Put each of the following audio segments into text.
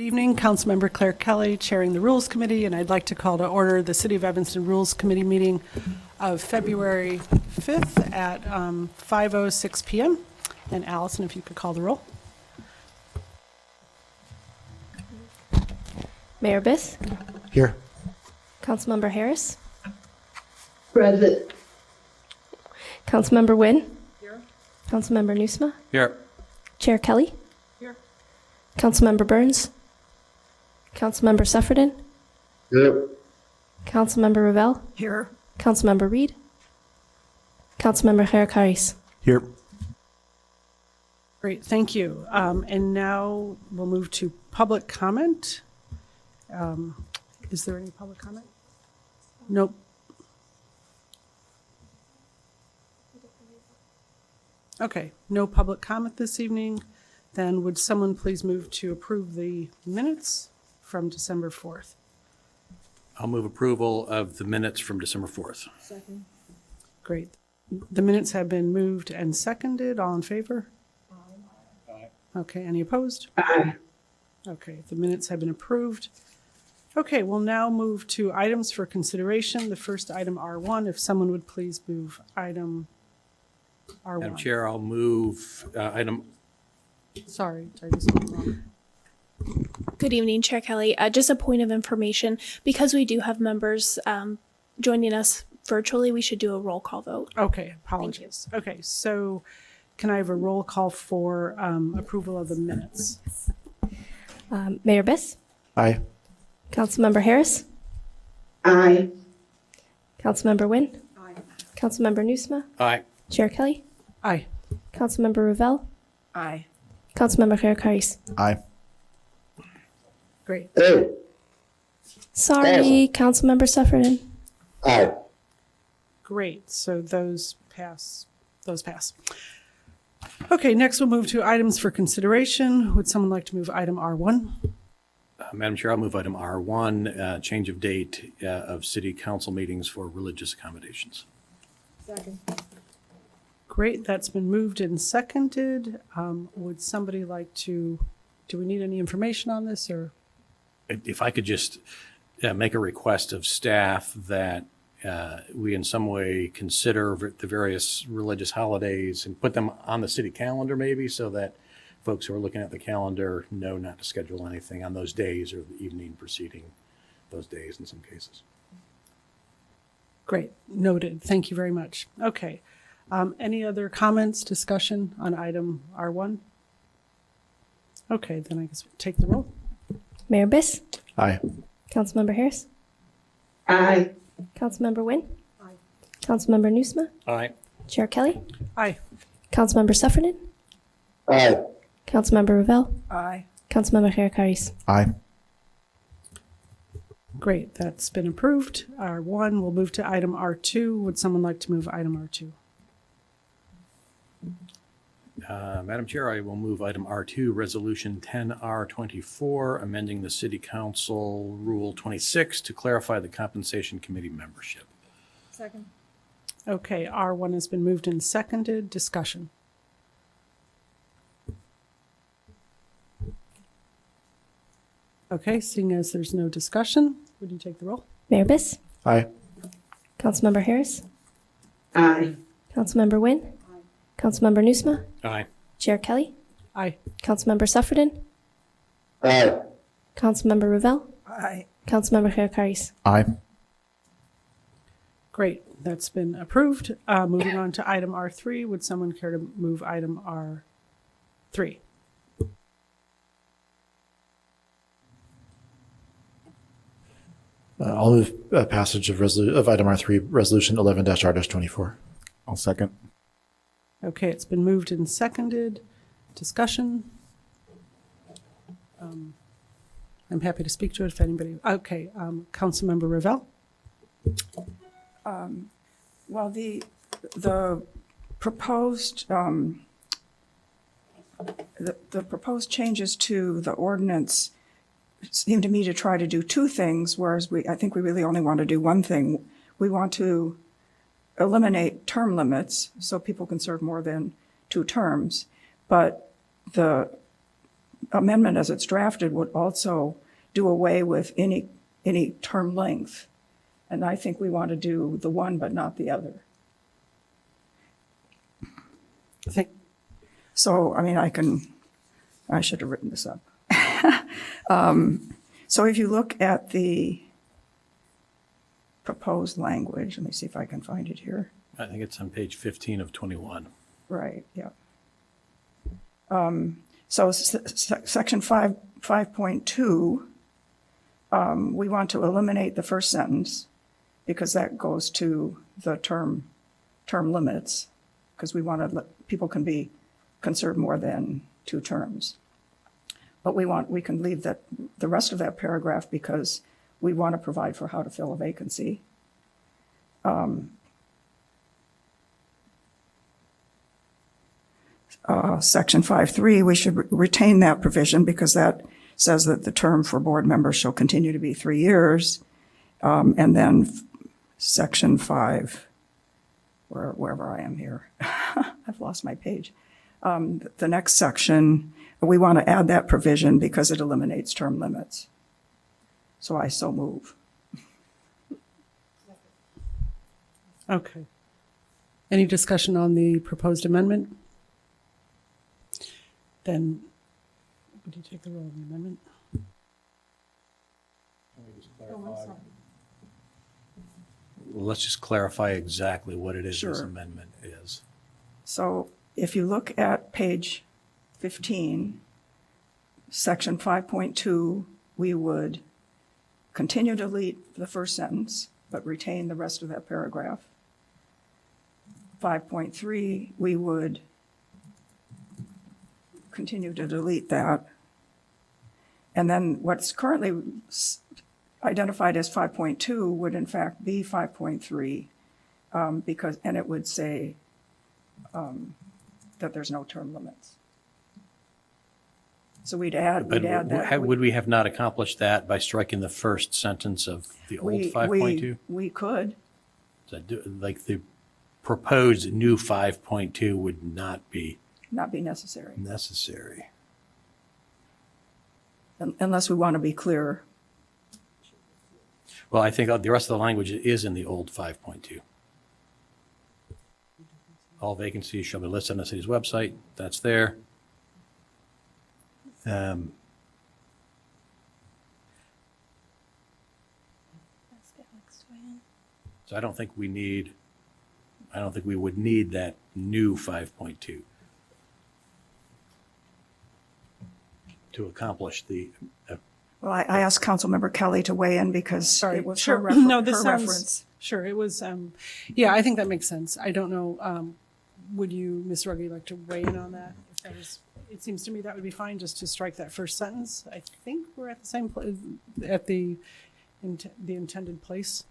Good evening, Councilmember Claire Kelly, chairing the Rules Committee, and I'd like to call to order the City of Evanston Rules Committee meeting of February 5th at 5:06 p.m. And Allison, if you could call the roll. Mayor Biss, Here. Councilmember Harris, Present. Councilmember Nguyen, Councilmember Nusma, Here. Chair Kelly, Councilmember Burns, Councilmember Suffredin, Here. Councilmember Ravel, Here. Councilmember Reed, Councilmember Herakaris. Here. Great, thank you. And now we'll move to public comment. Is there any public comment? Nope. Okay, no public comment this evening. Then would someone please move to approve the minutes from December 4th? I'll move approval of the minutes from December 4th. Great. The minutes have been moved and seconded. All in favor? Aye. Okay, any opposed? Aye. Okay, the minutes have been approved. Okay, we'll now move to items for consideration. The first item, R1, if someone would please move item R1. Madam Chair, I'll move item, Sorry, I just went wrong. Good evening, Chair Kelly. Just a point of information, because we do have members joining us virtually, we should do a roll call vote. Okay, apologies. Okay, so can I have a roll call for approval of the minutes? Mayor Biss, Aye. Councilmember Harris, Aye. Councilmember Nguyen, Councilmember Nusma, aye. Chair Kelly, Aye. Councilmember Ravel, Aye. Councilmember Herakaris. Aye. Great. Aye. Sorry, Councilmember Suffredin. Aye. Great, so those pass. Okay, next we'll move to items for consideration. Would someone like to move item R1? Madam Chair, I'll move item R1, change of date of city council meetings for religious accommodations. Great, that's been moved and seconded. Would somebody like to, do we need any information on this or? If I could just make a request of staff that we in some way consider the various religious holidays and put them on the city calendar maybe, so that folks who are looking at the calendar know not to schedule anything on those days or the evening preceding those days in some cases. Great, noted. Thank you very much. Okay. Any other comments, discussion on item R1? Okay, then I guess we'll take the roll. Mayor Biss, Aye. Councilmember Harris, Aye. Councilmember Nguyen, Councilmember Nusma, Aye. Chair Kelly, Aye. Councilmember Suffredin, Aye. Councilmember Ravel, Aye. Councilmember Herakaris. Aye. Great, that's been approved. R1, we'll move to item R2. Would someone like to move item R2? Madam Chair, I will move item R2, Resolution 10R24, amending the City Council Rule 26 to clarify the Compensation Committee membership. Okay, R1 has been moved and seconded. Discussion. Okay, seeing as there's no discussion, would you take the roll? Mayor Biss, Aye. Councilmember Harris, Aye. Councilmember Nguyen, Councilmember Nusma, Aye. Chair Kelly, Aye. Councilmember Suffredin, Aye. Councilmember Ravel, Aye. Councilmember Herakaris. Aye. Great, that's been approved. Moving on to item R3, would someone care to move item R3? I'll move passage of item R3, resolution 11-R-24. I'll second. Okay, it's been moved and seconded. Discussion. I'm happy to speak to it if anybody, okay, Councilmember Ravel? Well, the proposed the proposed changes to the ordinance seem to me to try to do two things, whereas I think we really only want to do one thing. We want to eliminate term limits so people can serve more than 2 terms, but the amendment as it's drafted would also do away with any term length. And I think we want to do the one but not the other. I think, So, I mean, I should have written this up. So if you look at the proposed language, let me see if I can find it here. I think it's on page 15 of 21. Right, yeah. So section 5.2, we want to eliminate the first sentence because that goes to the term limits, because we want to let people can serve more than 2 terms. But we can leave the rest of that paragraph because we want to provide for how to fill a vacancy. Section 5.3, we should retain that provision because that says that the term for board members shall continue to be 3 years. And then section 5, wherever I am here, I've lost my page. The next section, we want to add that provision because it eliminates term limits. So I so move. okay. Any discussion on the proposed amendment? Then, would you take the roll on the amendment? Let's just clarify exactly what it is this Sure. amendment is. So if you look at page 15, section 5.2, we would continue to delete the first sentence, but retain the rest of that paragraph. 5.3, we would continue to delete that. And then what's currently identified as 5.2 would in fact be 5.3, and it would say that there's no term limits. So we'd add But that. would we have not accomplished that by striking the first sentence of the old 5.2? We could. Like the proposed new 5.2 would not be Not be necessary, necessary. unless we want to be clear. Well, I think the rest of the language is in the old 5.2. All vacancies shall be listed on the city's website. That's there. So I don't think we would need that new 5.2 to accomplish the, Well, I asked Councilmember Kelly to weigh in because Sorry, it was sure. her No, this her sounds, reference. sure, it was, yeah, I think that makes sense. I don't know, would you, Ms. Ruggie, like to weigh in on that? If that is, it seems to me that would be fine, just to strike that first sentence. I think we're at the same place, at the intended place.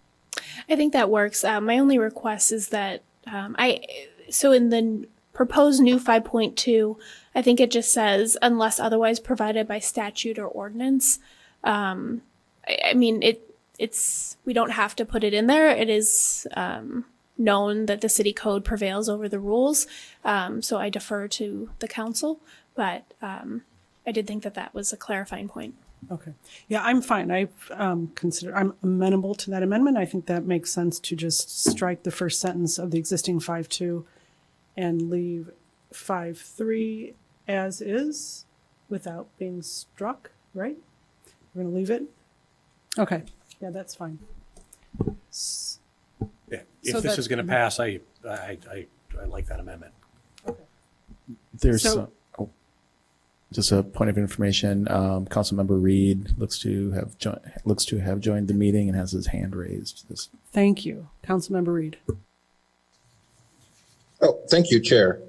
I think that works. My only request is that so in the proposed new 5.2, I think it just says unless otherwise provided by statute or ordinance. I mean, it's we don't have to put it in there. It is known that the city code prevails over the rules. So I defer to the council, but I did think that was a clarifying point. Okay. Yeah, I'm fine. I'm amenable to that amendment. I think that makes sense to just strike the first sentence of the existing 5.2 and leave 5.3 as is without being struck, right? We're going to leave it? Okay. Yeah, that's fine. yeah, So if this that's- is going to pass, I like that amendment. There's So- just a point of information. Councilmember Reed looks to have joined the meeting and has his hand raised. Thank you. Councilmember Reed. Oh, thank you, Chair.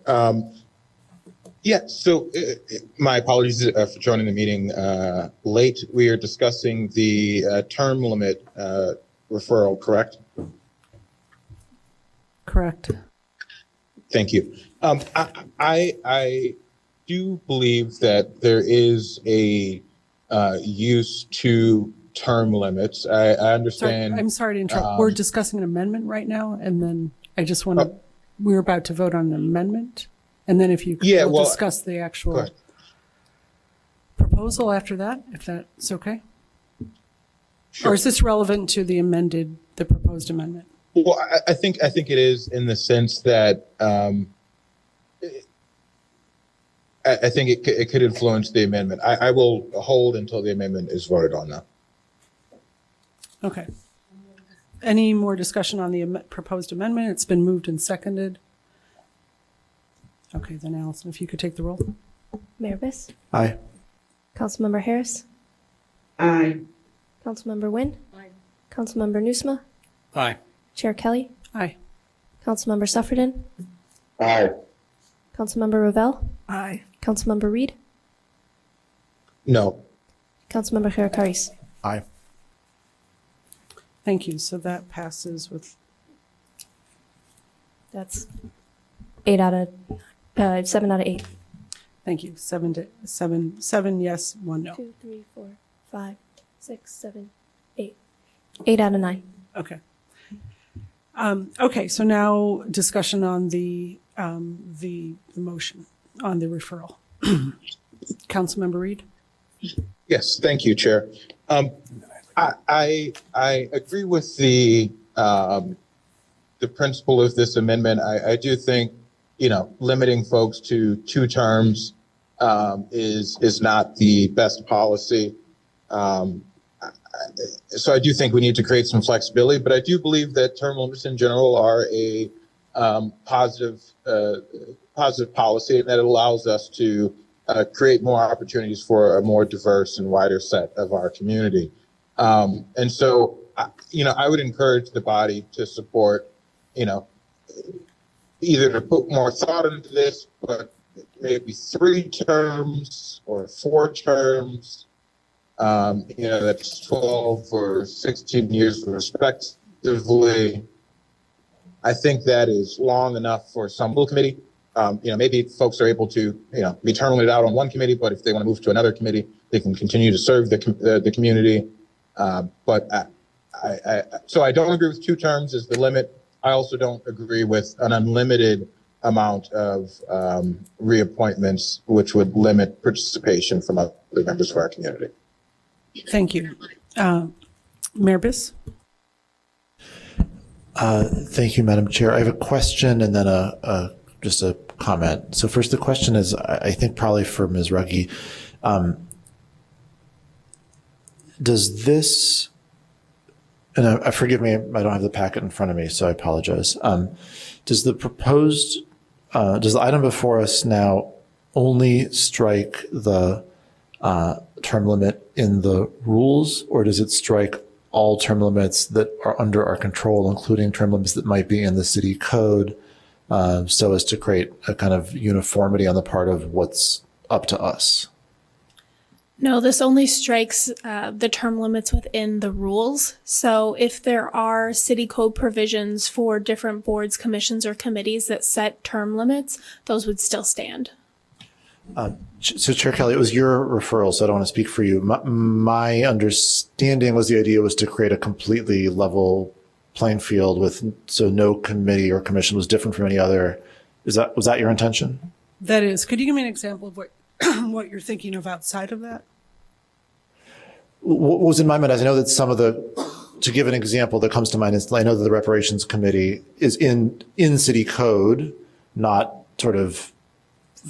So my apologies for joining the meeting late. We are discussing the term limit referral, correct? Correct. Thank you. I do believe that there is a use to term limits. I Sorry, understand. I'm sorry to interrupt. We're discussing an amendment right now, and then I just want to, we're about to vote on an amendment. And then if you could Yeah, we'll well, discuss the go actual ahead. proposal after that, if that's okay? Or is this relevant to the proposed amendment? Well, I think it is in the sense that I think it could influence the amendment. I will hold until the amendment is voted on now. Okay. Any more discussion on the proposed amendment? It's been moved and seconded. Okay, then Allison, if you could take the roll. Mayor Biss, Aye. Councilmember Harris, Aye. Councilmember Nguyen, Councilmember Nusma, Aye. Chair Kelly, Aye. Councilmember Suffredin, Aye. Councilmember Ravel, Aye. Councilmember Reed, No. Councilmember Karis. Aye. Thank you. So that passes with, That's 7 out of 8. thank you, 7 yes, 1 no. 2, 3, 4, 5, 6, 7, 8. 8 out of 9. Okay. Okay, so now discussion on the motion, on the referral. Councilmember Reed? Yes, thank you, Chair. I agree with the principle of this amendment. I do think, limiting folks to 2 terms is not the best policy. So I do think we need to create some flexibility, but I do believe that term limits in general are a positive policy, and that it allows us to create more opportunities for a more diverse and wider set of our community. And so, I would encourage the body to support, either to put more thought into this, but maybe 3 terms or 4 terms. That's 12 or 16 years respectively. I think that is long enough for some full committee. Maybe folks are able to, be terminated out on one committee, but if they want to move to another committee, they can continue to serve the community. So I don't agree with 2 terms as the limit. I also don't agree with an unlimited amount of reappointments, which would limit participation from other members of our community. Thank you. Mayor Biss? Thank you, Madam Chair. I have a question and then just a comment. So first, the question is, I think probably for Ms. Ruggie, does this, and forgive me, I don't have the packet in front of me, so I apologize. Does the item before us now only strike the term limit in the rules, or does it strike all term limits that are under our control, including term limits that might be in the city code, so as to create a kind of uniformity on the part of what's up to us? No, this only strikes the term limits within the rules. So if there are city code provisions for different boards, commissions, or committees that set term limits, those would still stand. So Chair Kelly, it was your referral, so I don't want to speak for you. My understanding was the idea was to create a completely level playing field so no committee or commission was different from any other. Was that your intention? That is. Could you give me an example of what you're thinking of outside of that? What was in my mind is I know that to give an example that comes to mind is I know that the reparations committee is in city code, not sort of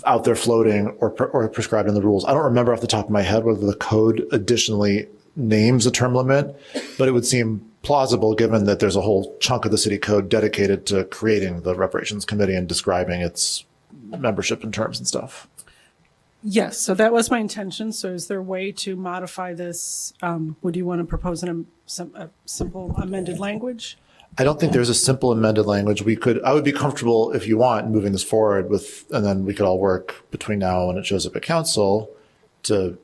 out there floating or prescribed in the rules. I don't remember off the top of my head whether the code additionally names a term limit, but it would seem plausible given that there's a whole chunk of the city code dedicated to creating the reparations committee and describing its membership and terms and stuff. Yes, so that was my intention. So is there a way to modify this? Would you want to propose a simple amended language? I don't think there's a simple amended language. I would be comfortable if you want moving this forward and then we could all work between now and it shows up at council to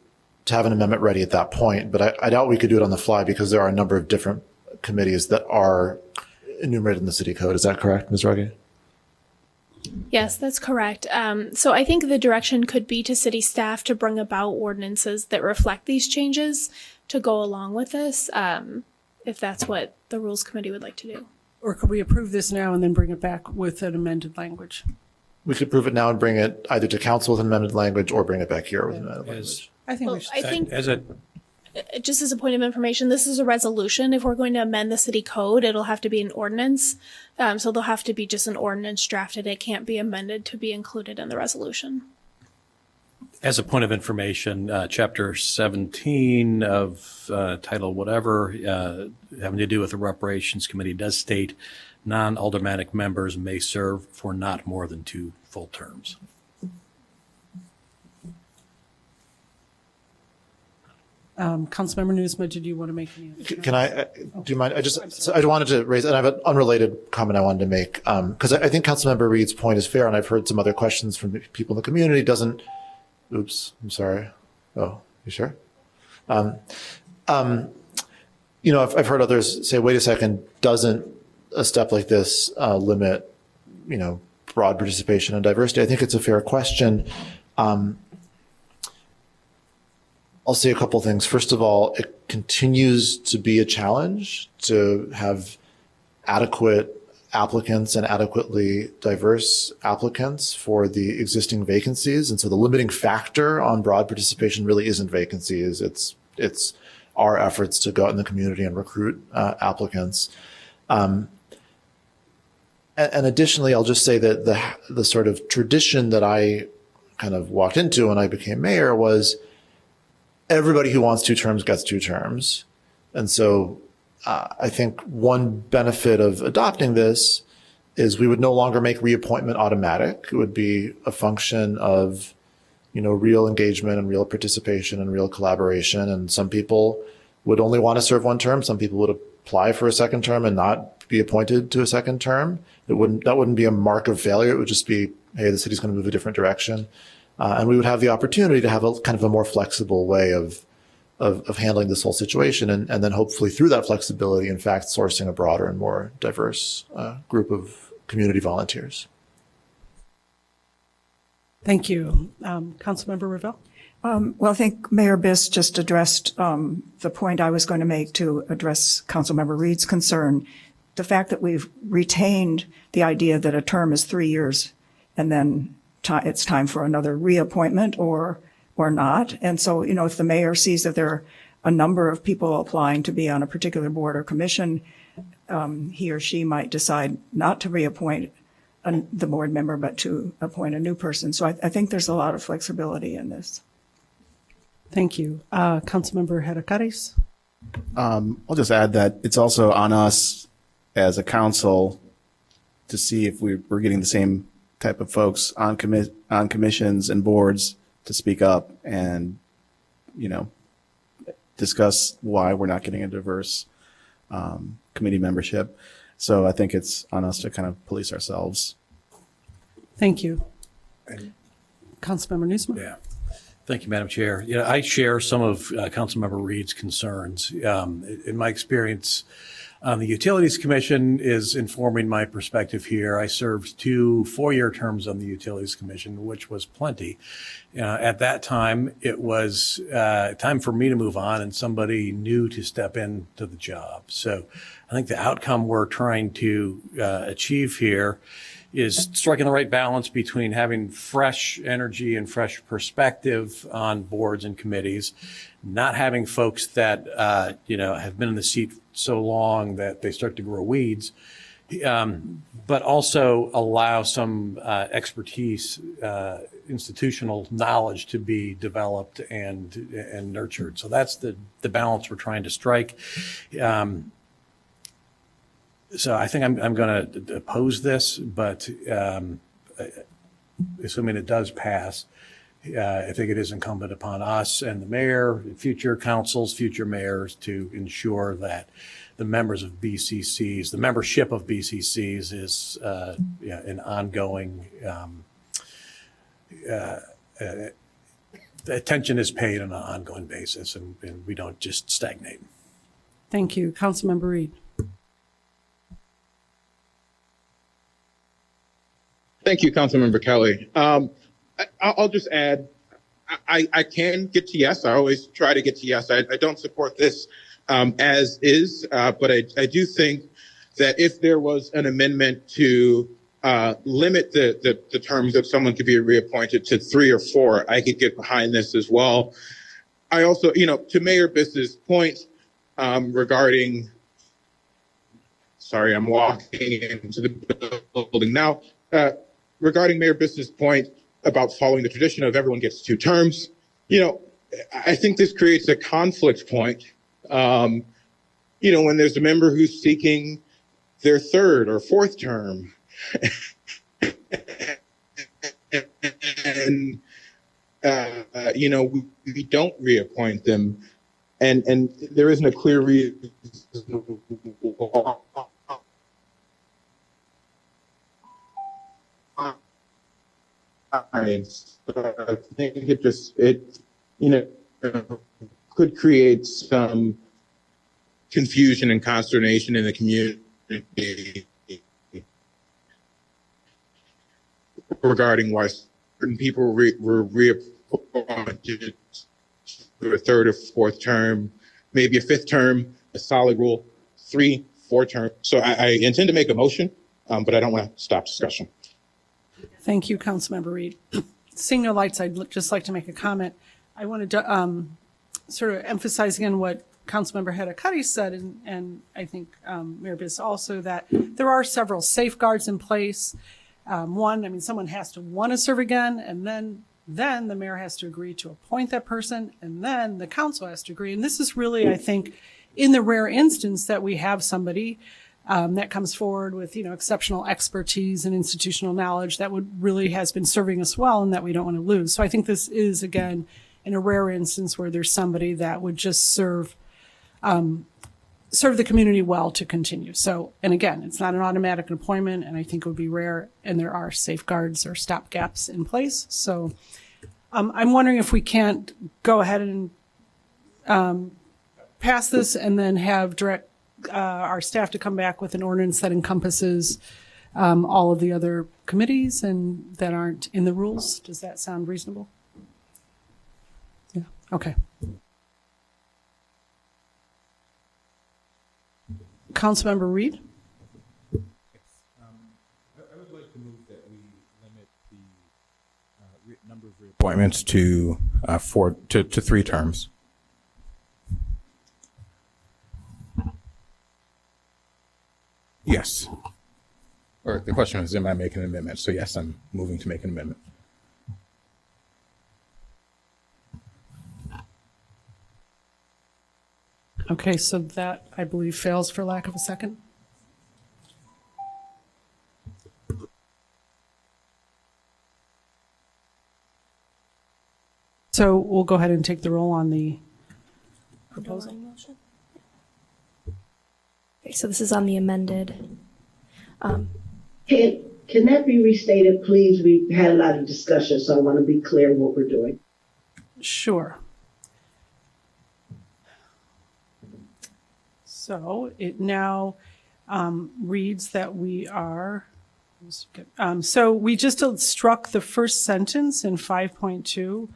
have an amendment ready at that point. But I doubt we could do it on the fly because there are a number of different committees that are enumerated in the city code. Is that correct, Ms. Ruggie? Yes, that's correct. So I think the direction could be to city staff to bring about ordinances that reflect these changes to go along with this, if that's what the Rules Committee would like to do. Or could we approve this now and then bring it back with an amended language? We could approve it now and bring it either to council with an amended language or bring it back here with an amended language. I think we Well, should. I think As a, just as a point of information, this is a resolution. If we're going to amend the city code, it'll have to be an ordinance. So there'll have to be just an ordinance drafted. It can't be amended to be included in the resolution. As a point of information, Chapter 17 of Title whatever, having to do with the Reparations Committee does state non-aldermanic members may serve for not more than 2 full terms. Councilmember Newsma, did you want to make any? Can I, do you mind? I wanted to raise, and I have an unrelated comment I wanted to make. Because I think Councilmember Reed's point is fair, and I've heard some other questions from people in the community. Oops, I'm sorry. Oh, you sure? You know, I've heard others say, wait a second, doesn't a step like this limit, you know, broad participation and diversity? I think it's a fair question. I'll say a couple things. First of all, it continues to be a challenge to have adequate applicants and adequately diverse applicants for the existing vacancies. And so the limiting factor on broad participation really isn't vacancies. It's our efforts to go out in the community and recruit applicants. And additionally, I'll just say that the sort of tradition that I kind of walked into when I became mayor was everybody who wants 2 terms gets 2 terms. And so I think one benefit of adopting this is we would no longer make reappointment automatic. It would be a function of, you know, real engagement and real participation and real collaboration. And some people would only want to serve 1 term. Some people would apply for a 2nd term and not be appointed to a 2nd term. That wouldn't be a mark of failure. It would just be, hey, the city's going to move a different direction. And we would have the opportunity to have a kind of a more flexible way of handling this whole situation. And then hopefully through that flexibility, in fact, sourcing a broader and more diverse group of community volunteers. Thank you. Councilmember Ravel? Well, I think Mayor Biss just addressed the point I was going to make to address Councilmember Reed's concern. The fact that we've retained the idea that a term is 3 years and then it's time for another reappointment or not. And so, you know, if the mayor sees that there are a number of people applying to be on a particular board or commission, he or she might decide not to reappoint the board member, but to appoint a new person. So I think there's a lot of flexibility in this. Thank you. Councilmember Heracles? I'll just add that it's also on us as a council to see if we're getting the same type of folks on commissions and boards to speak up and, you know, discuss why we're not getting a diverse committee membership. So I think it's on us to kind of police ourselves. Thank you. Councilmember Newsma? Yeah. Thank you, Madam Chair. Yeah, I share some of Councilmember Reed's concerns. In my experience on the Utilities Commission is informing my perspective here. I served 2 4-year terms on the Utilities Commission, which was plenty. At that time, it was time for me to move on and somebody new to step into the job. So I think the outcome we're trying to achieve here is striking the right balance between having fresh energy and fresh perspective on boards and committees, not having folks that, have been in the seat so long that they start to grow weeds, but also allow some expertise, institutional knowledge to be developed and nurtured. So that's the balance we're trying to strike. So I think I'm going to oppose this, but assuming it does pass, I think it is incumbent upon us and the mayor, future councils, future mayors to ensure that the members of BCCs, the membership of BCCs is an ongoing, attention is paid on an ongoing basis and we don't just stagnate. Thank you. Councilmember Reed? Thank you, Councilmember Kelly. I'll just add, I can get to yes. I always try to get to yes. I don't support this as is, but I do think that if there was an amendment to limit the terms that someone could be reappointed to 3 or 4, I could get behind this as well. I also, to Mayor Biss's point regarding, sorry, I'm walking into the building now. Regarding Mayor Biss's point about following the tradition of everyone gets 2 terms, I think this creates a conflict point. When there's a member who's seeking their 3rd or 4th term, and we don't reappoint them, and there isn't a clear reason why. So I think it could create some confusion and consternation in the community regarding why certain people were reappointed for a 3rd or 4th term, maybe a 5th term, a solid rule, 3, 4 term. So I intend to make a motion, but I don't want to stop discussion. Thank you, Councilmember Reed. Seeing no lights, I'd just like to make a comment. I wanted to sort of emphasize again what Councilmember Hedekati said, and I think Mayor Biss also, that there are several safeguards in place. One, someone has to want to serve again, and then the mayor has to agree to appoint that person, and then the council has to agree. And this is really, I think, in the rare instance that we have somebody that comes forward with, exceptional expertise and institutional knowledge that has been serving us well and that we don't want to lose. So I think this is, again, in a rare instance where there's somebody that would just serve the community well to continue. So, and again, it's not an automatic appointment, and I think it would be rare, and there are safeguards or stopgaps in place. So I'm wondering if we can't go ahead and pass this and then have direct our staff to come back with an ordinance that encompasses all of the other committees and that aren't in the rules. Does that sound reasonable? Yeah, okay. Councilmember Reed? I would like to move that we limit the number of reappointments to 3 terms. Yes. Or the question is, am I making an amendment? So yes, I'm moving to make an amendment. Okay, so that, I believe, fails for lack of a second. So we'll go ahead and take the roll on the proposal. Okay, so this is on the amended. Can that be restated, please? We had a lot of discussion, so I want to be clear what we're doing. Sure. So it now reads that we are, so we just struck the first sentence in 5.2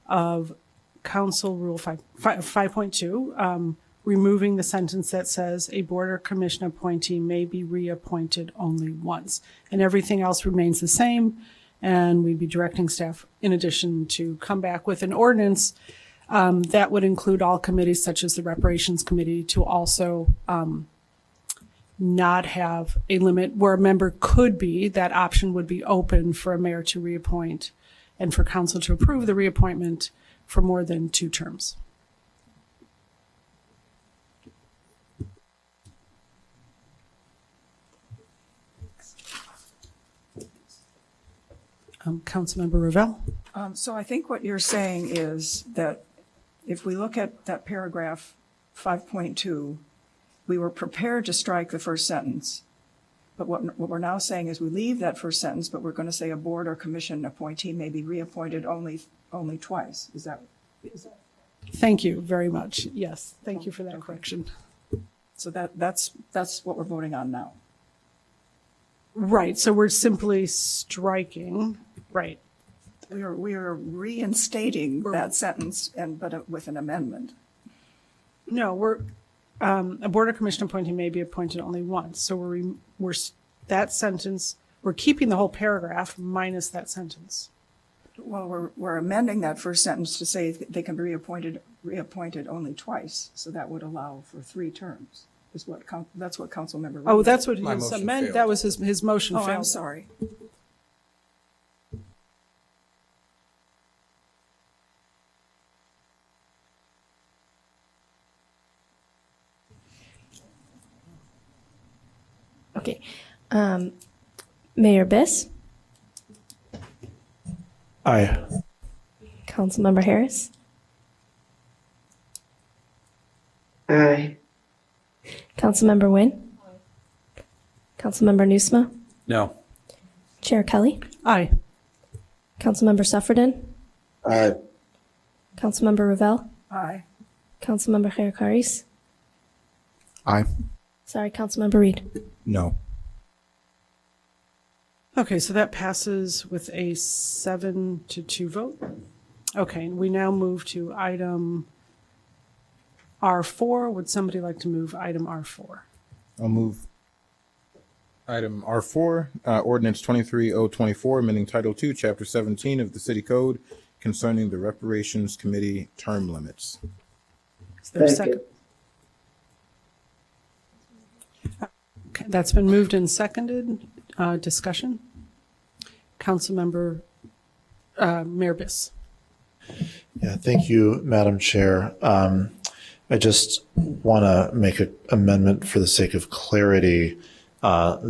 of Council Rule 5.2, removing the sentence that says a board or commission appointee may be reappointed only once. And everything else remains the same. And we'd be directing staff, in addition, to come back with an ordinance that would include all committees, such as the Reparations Committee, to also not have a limit where a member could be, that option would be open for a mayor to reappoint and for council to approve the reappointment for more than 2 terms. Councilmember Ravel? So I think what you're saying is that if we look at that paragraph 5.2, we were prepared to strike the first sentence. But what we're now saying is we leave that first sentence, but we're going to say a board or commission appointee may be reappointed only twice. Is that? Thank you very much. Yes, thank you for that correction. So that's what we're voting on now. Right, so we're simply striking, right. We are reinstating that sentence, but with an amendment. No, a board or commission appointee may be appointed only once. So we're that sentence, we're keeping the whole paragraph minus that sentence. Well, we're amending that first sentence to say they can be reappointed only twice. So that would allow for 3 terms, that's what Councilmember Reed. Oh, that's what My his motion amend, failed. that was his motion Oh, I'm failed. sorry. Okay. Mayor Biss, Aye. Councilmember Harris, Aye. Councilmember Nguyen, Councilmember Nusma, No. Chair Kelly, Aye. Councilmember Suffredin, Aye. Councilmember Ravel, Aye. Councilmember Kharikaris, Aye. sorry, Councilmember Reed. No. Okay, so that passes with a 7-2 vote. Okay, and we now move to item R4. Would somebody like to move item R4? I'll move item R4, ordinance 23024, amending Title II, Chapter 17 of the City Code concerning the Reparations Committee term limits. Is there a Second. second? Okay, that's been moved and seconded. Discussion? Councilmember, Mayor Biss. Yeah, thank you, Madam Chair. I just want to make an amendment for the sake of clarity. The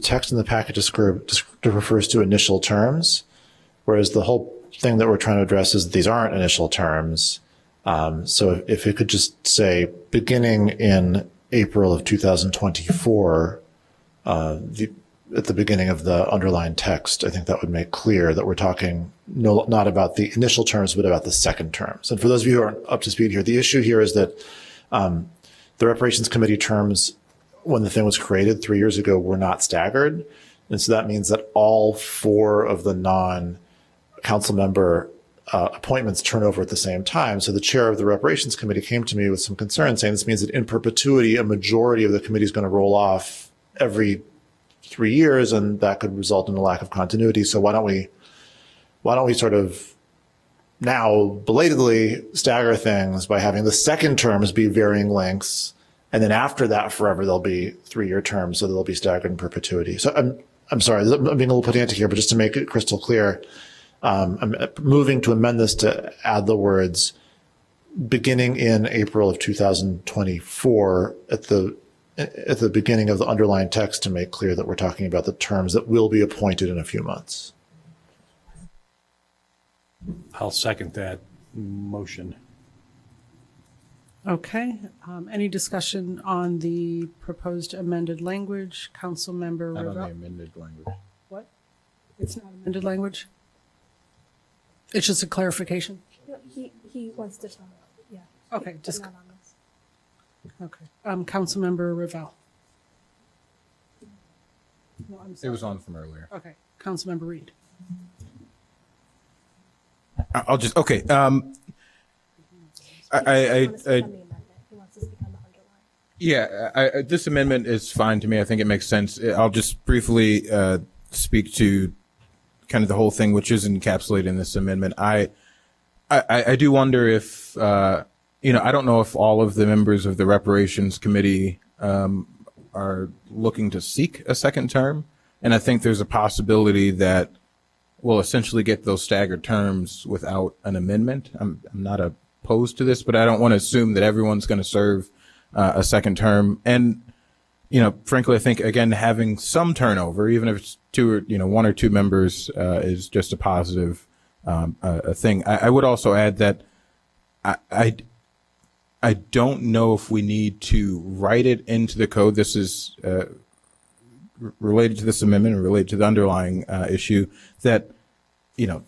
text in the package refers to initial terms, whereas the whole thing that we're trying to address is these aren't initial terms. So if it could just say beginning in April of 2024, at the beginning of the underlined text, I think that would make clear that we're talking not about the initial terms, but about the second terms. And for those of you who aren't up to speed here, the issue here is that the Reparations Committee terms, when the thing was created 3 years ago, were not staggered. And so that means that all 4 of the non-council member appointments turn over at the same time. So the chair of the Reparations Committee came to me with some concern, saying this means that in perpetuity, a majority of the committee is going to roll off every 3 years, and that could result in a lack of continuity. So why don't we sort of now belatedly stagger things by having the second terms be varying lengths, and then after that forever there'll be 3-year terms, so they'll be staggered in perpetuity. So I'm sorry, I'm being a little pedantic here, but just to make it crystal clear, I'm moving to amend this to add the words beginning in April of 2024 at the beginning of the underlined text to make clear that we're talking about the terms that will be appointed in a few months. I'll second that motion. Okay, any discussion on the proposed amended language? Councilmember Not on the Ravel? amended language. What? It's not amended language? It's just a clarification? He wants to talk, yeah. Okay, but just, not on this. okay. Councilmember Ravel? No, I'm It sorry. was on from earlier. Okay, Councilmember Reed? I'll just, okay. He wants to speak I on the amendment. He wants to speak on the underline. Yeah, this amendment is fine to me. I think it makes sense. I'll just briefly speak to kind of the whole thing, which is encapsulated in this amendment. I do wonder if, I don't know if all of the members of the Reparations Committee are looking to seek a second term. And I think there's a possibility that we'll essentially get those staggered terms without an amendment. I'm not opposed to this, but I don't want to assume that everyone's going to serve a second term. And, frankly, I think, again, having some turnover, even if it's 1 or 2 members, is just a positive a thing. I would also add that I don't know if we need to write it into the code. This is related to this amendment and related to the underlying issue that,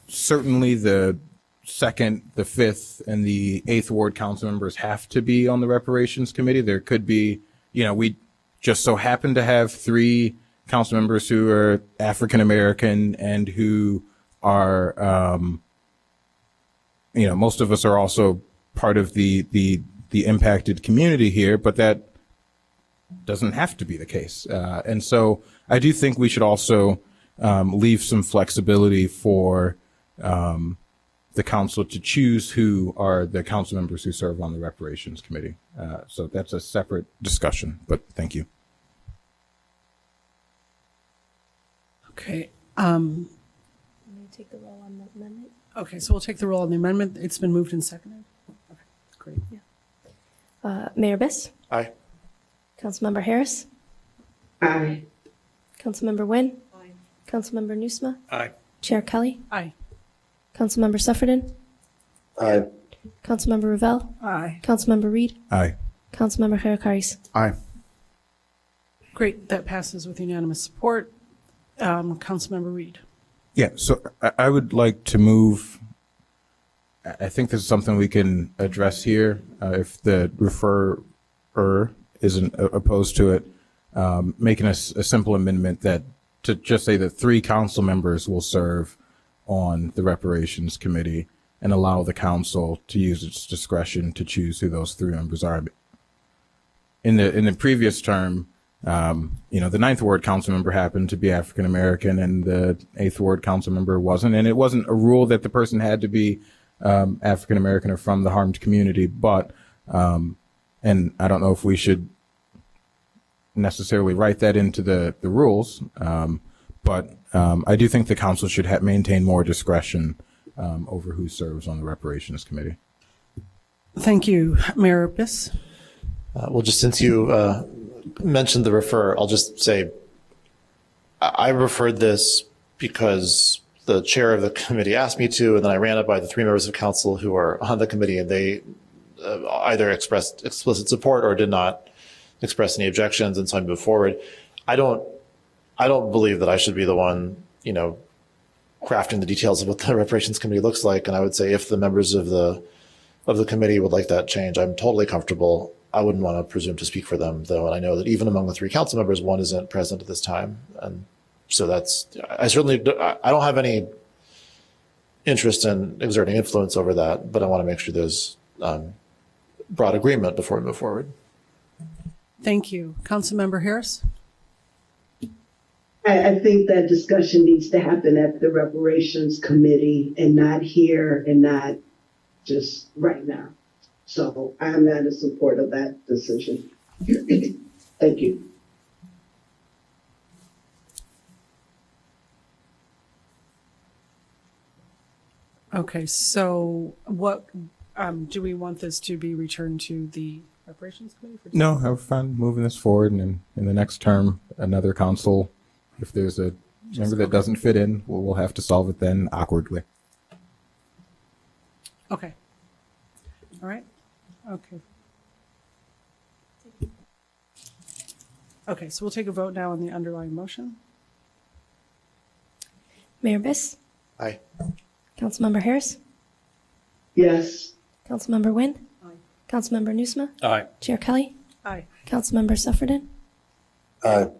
certainly the 2nd, the 5th, and the 8th Ward council members have to be on the Reparations Committee. There could be, we just so happen to have 3 council members who are African American and who are, most of us are also part of the impacted community here, but that doesn't have to be the case. And so I do think we should also leave some flexibility for the council to choose who are the council members who serve on the reparations committee. So that's a separate discussion, but thank you. Okay. May take the roll on the amendment. Okay, so we'll take the roll on the amendment. It's been moved and seconded. Okay, great. Mayor Biss, Aye. Councilmember Harris, Aye. Councilmember Nguyen, Councilmember Nusma, Aye. Chair Kelly, Aye. Councilmember Suffredin, Aye. Councilmember Ravel, Aye. Councilmember Reed, Aye. Councilmember Harakaris. Aye. Great, that passes with unanimous support. Councilmember Reed. Yeah, so I would like to move. I think this is something we can address here if the referrer isn't opposed to it. Making a simple amendment that to just say that 3 council members will serve on the reparations committee and allow the council to use its discretion to choose who those 3 members are. In the previous term, the 9th Ward council member happened to be African American and the 8th Ward council member wasn't. And it wasn't a rule that the person had to be African American or from the harmed community. But, and I don't know if we should necessarily write that into the rules, but I do think the council should maintain more discretion over who serves on the reparations committee. Thank you, Mayor Biss. Well, just since you mentioned the refer, I'll just say I referred this because the chair of the committee asked me to, and then I ran it by the 3 members of council who are on the committee, and they either expressed explicit support or did not express any objections, and so I moved forward. I don't believe that I should be the one, crafting the details of what the reparations committee looks like. And I would say if the members of the committee would like that change, I'm totally comfortable. I wouldn't want to presume to speak for them, though. And I know that even among the 3 council members, 1 isn't present at this time. And so I don't have any interest in exerting influence over that, but I want to make sure there's broad agreement before we move forward. Thank you. Councilmember Harris? I think that discussion needs to happen at the reparations committee and not here and not just right now. So I'm not in support of that decision. Thank you. Okay, so what, do we want this to be returned to the reparations committee? No, I'm fine moving this forward, and in the next term, another council, if there's a member that doesn't fit in, we'll have to solve it then awkwardly. Okay. All right. Okay. Okay, so we'll take a vote now on the underlying motion. Mayor Biss, Aye. Councilmember Harris, Yes. Councilmember Nguyen, Councilmember Nusma, Aye. Chair Kelly, Aye. Councilmember Suffredin, Aye.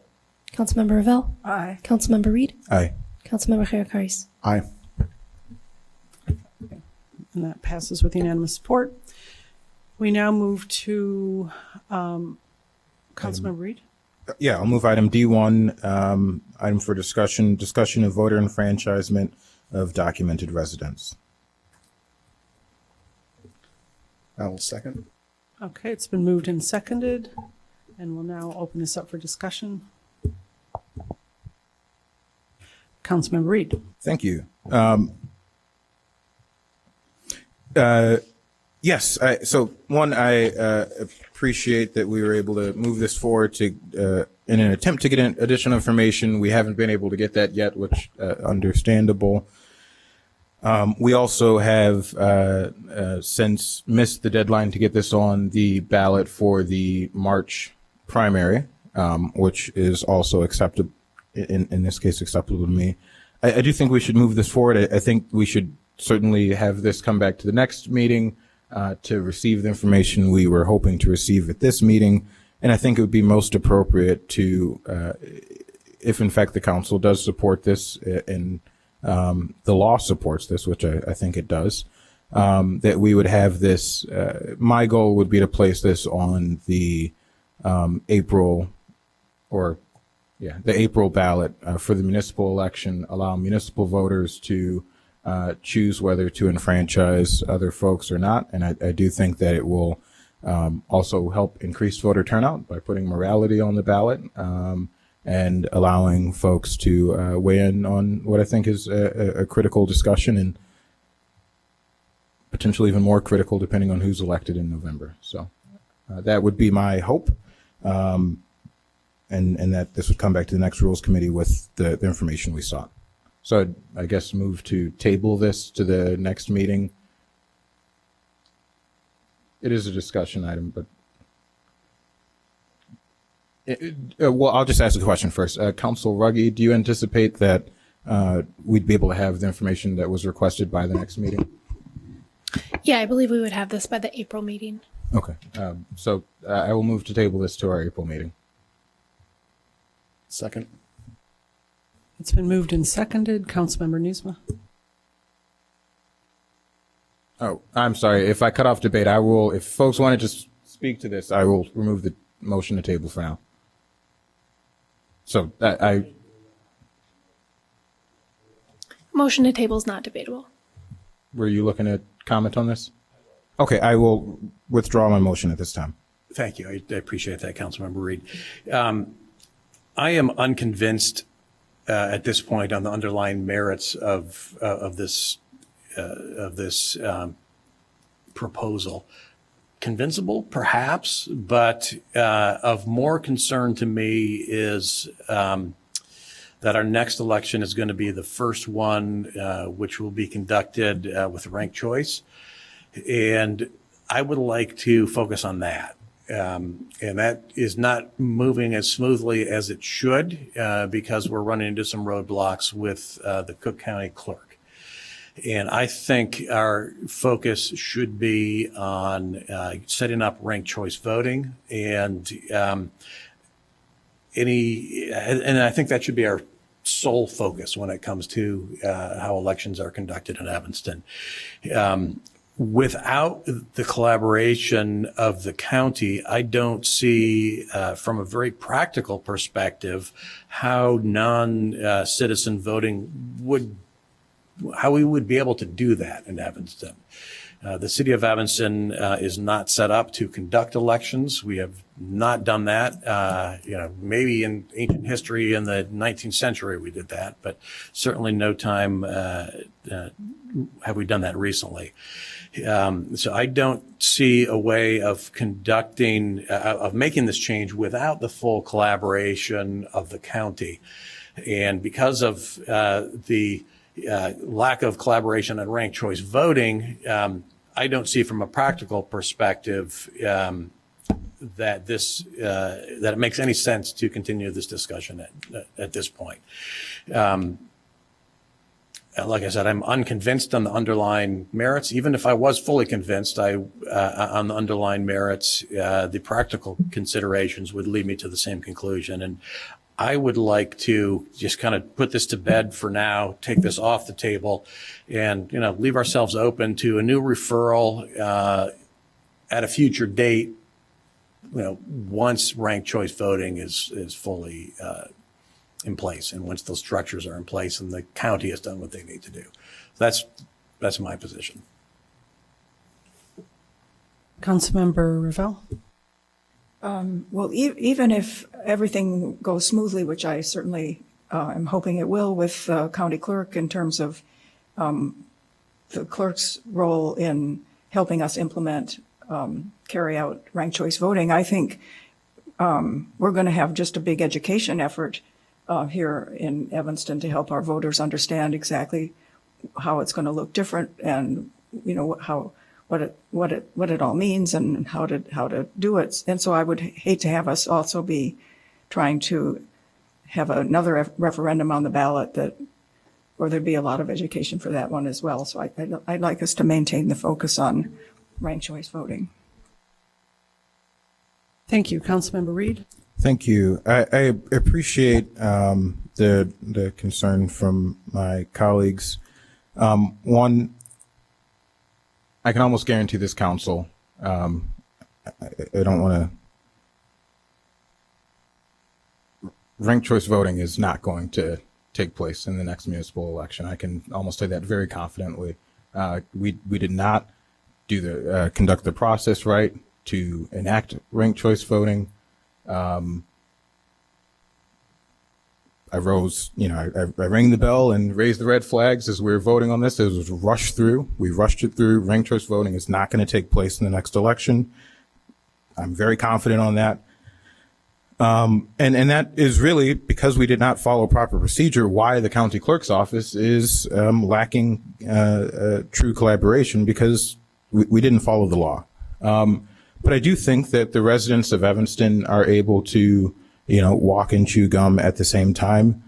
Councilmember Ravel, Aye. Councilmember Reed, Aye. Councilmember Harakaris. Aye. And that passes with unanimous support. We now move to Councilmember Reed. Yeah, I'll move item D1, item for discussion of voter enfranchisement of documented residents. I will second. Okay, it's been moved and seconded, and we'll now open this up for discussion. Councilmember Reed. Thank you. Yes, I appreciate that we were able to move this forward to in an attempt to get additional information. We haven't been able to get that yet, which understandable. We also have since missed the deadline to get this on the ballot for the March primary, which is also acceptable, in this case, acceptable to me. I do think we should move this forward. I think we should certainly have this come back to the next meeting to receive the information we were hoping to receive at this meeting. And I think it would be most appropriate to, if in fact the council does support this and the law supports this, which I think it does, that we would have this, my goal would be to place this on the April or the April ballot for the municipal election, allow municipal voters to choose whether to enfranchise other folks or not. And I do think that it will also help increase voter turnout by putting morality on the ballot and allowing folks to weigh in on what I think is a critical discussion, and potentially even more critical depending on who's elected in November. So that would be my hope. And that this would come back to the next Rules Committee with the information we sought. So I guess move to table this to the next meeting. It is a discussion item, but well, I'll just ask the question first. Council Ruggie, do you anticipate that we'd be able to have the information that was requested by the next meeting? Yeah, I believe we would have this by the April meeting. Okay, so I will move to table this to our April meeting. Second. It's been moved and seconded. Councilmember Nusma. Oh, I'm sorry. If I cut off debate, I will, if folks want to just speak to this, I will remove the motion to table for now. So Motion to table is not debatable. were you looking to comment on this? Okay, I will withdraw my motion at this time. Thank you. I appreciate that, Councilmember Reed. I am unconvinced at this point on the underlying merits of this proposal. Convincible, perhaps, but of more concern to me is that our next election is going to be the first one which will be conducted with ranked choice. And I would like to focus on that. And that is not moving as smoothly as it should because we're running into some roadblocks with the Cook County clerk. And I think our focus should be on setting up ranked choice voting and I think that should be our sole focus when it comes to how elections are conducted in Evanston. Without the collaboration of the county, I don't see, from a very practical perspective, how non-citizen voting how we would be able to do that in Evanston. The city of Evanston is not set up to conduct elections. We have not done that. Maybe in ancient history in the 19th century we did that, but certainly no time have we done that recently. So I don't see a way of making this change without the full collaboration of the county. And because of the lack of collaboration on ranked choice voting, I don't see from a practical perspective that it makes any sense to continue this discussion at this point. Like I said, I'm unconvinced on the underlying merits. Even if I was fully convinced on the underlying merits, the practical considerations would lead me to the same conclusion. And I would like to just kind of put this to bed for now, take this off the table, and leave ourselves open to a new referral at a future date. Once ranked choice voting is fully in place, and once those structures are in place, and the county has done what they need to do. That's my position. Councilmember Ravel. Well, even if everything goes smoothly, which I certainly am hoping it will with county clerk in terms of the clerk's role in helping us implement, carry out ranked choice voting, I think we're going to have just a big education effort here in Evanston to help our voters understand exactly how it's going to look different and, what it all means and how to do it. And so I would hate to have us also be trying to have another referendum on the ballot or there'd be a lot of education for that one as well. So I'd like us to maintain the focus on ranked choice voting. Thank you. Councilmember Reed. Thank you. I appreciate the concern from my colleagues. One, I can almost guarantee this council, I don't want to ranked choice voting is not going to take place in the next municipal election. I can almost say that very confidently. We did not conduct the process right to enact ranked choice voting. I rose, I rang the bell and raised the red flags as we were voting on this. It was rushed through. We rushed it through. Ranked choice voting is not going to take place in the next election. I'm very confident on that. And that is really because we did not follow proper procedure why the county clerk's office is lacking true collaboration, because we didn't follow the law. But I do think that the residents of Evanston are able to, walk and chew gum at the same time.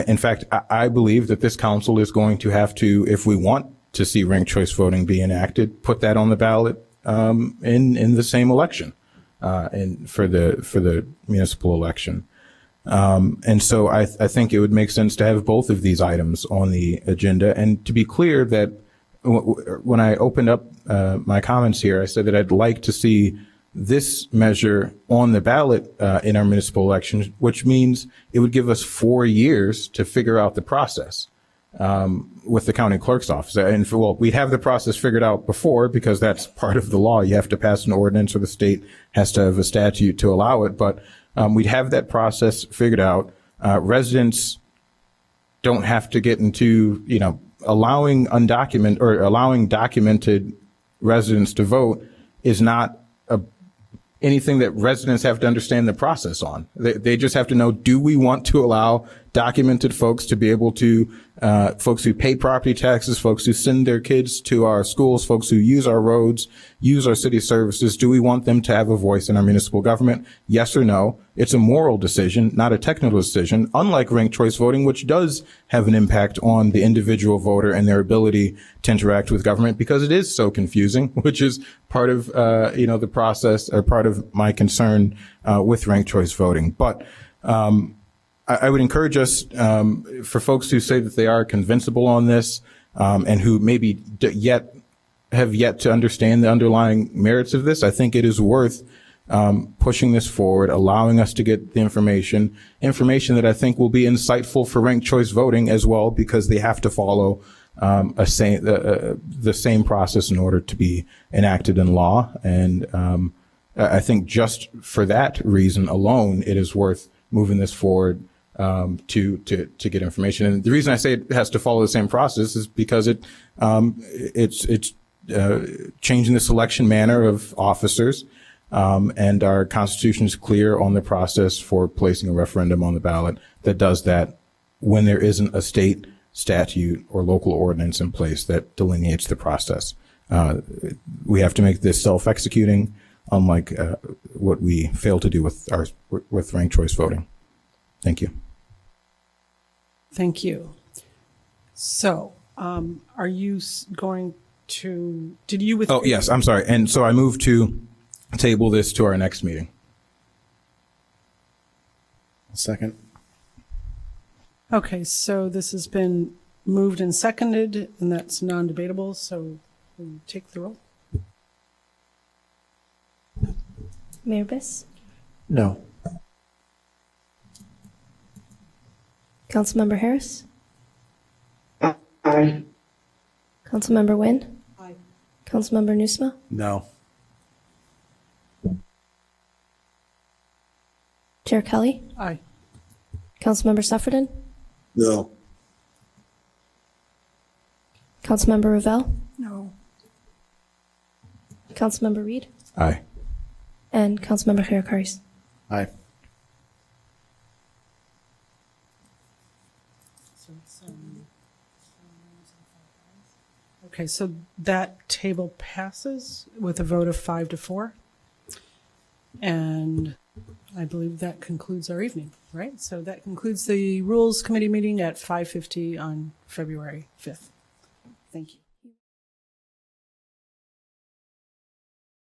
In fact, I believe that this council is going to have to, if we want to see ranked choice voting be enacted, put that on the ballot in the same election. For the municipal election. And so I think it would make sense to have both of these items on the agenda. And to be clear that when I opened up my comments here, I said that I'd like to see this measure on the ballot in our municipal elections, which means it would give us 4 years to figure out the process with the county clerk's office. And we'd have the process figured out before, because that's part of the law. You have to pass an ordinance, or the state has to have a statute to allow it. But we'd have that process figured out. Residents don't have to get into, allowing documented residents to vote is not anything that residents have to understand the process on. They just have to know, do we want to allow documented folks to be able to, folks who pay property taxes, folks who send their kids to our schools, folks who use our roads, use our city services, do we want them to have a voice in our municipal government? Yes or no? It's a moral decision, not a technical decision, unlike ranked choice voting, which does have an impact on the individual voter and their ability to interact with government, because it is so confusing, which is part of, the process, or part of my concern with ranked choice voting. But I would encourage us, for folks who say that they are convincible on this, and who maybe have yet to understand the underlying merits of this, I think it is worth pushing this forward, allowing us to get the information that I think will be insightful for ranked choice voting as well, because they have to follow the same process in order to be enacted in law. And I think just for that reason alone, it is worth moving this forward to get information. And the reason I say it has to follow the same process is because it's changing the selection manner of officers. And our Constitution is clear on the process for placing a referendum on the ballot that does that when there isn't a state statute or local ordinance in place that delineates the process. We have to make this self-executing, unlike what we fail to do with ranked choice voting. Thank you. Thank you. So, are you going to, did you withdraw? Oh, yes, I'm sorry. And so I move to table this to our next meeting. Second. Okay, so this has been moved and seconded, and that's non-debatable, so we take the roll. Mayor Biss? No. Councilmember Harris? Aye. Councilmember Nguyen? Aye. Councilmember Nusma? No. Chair Kelly? Aye. Councilmember Suffredin? No. Councilmember Ravel? No. Councilmember Reed? Aye. And Councilmember Hirakaris? Aye. Okay, so that table passes with a vote of 5-4. And I believe that concludes our evening, right? So that concludes the Rules Committee meeting at 5:50 on February 5th. Thank you.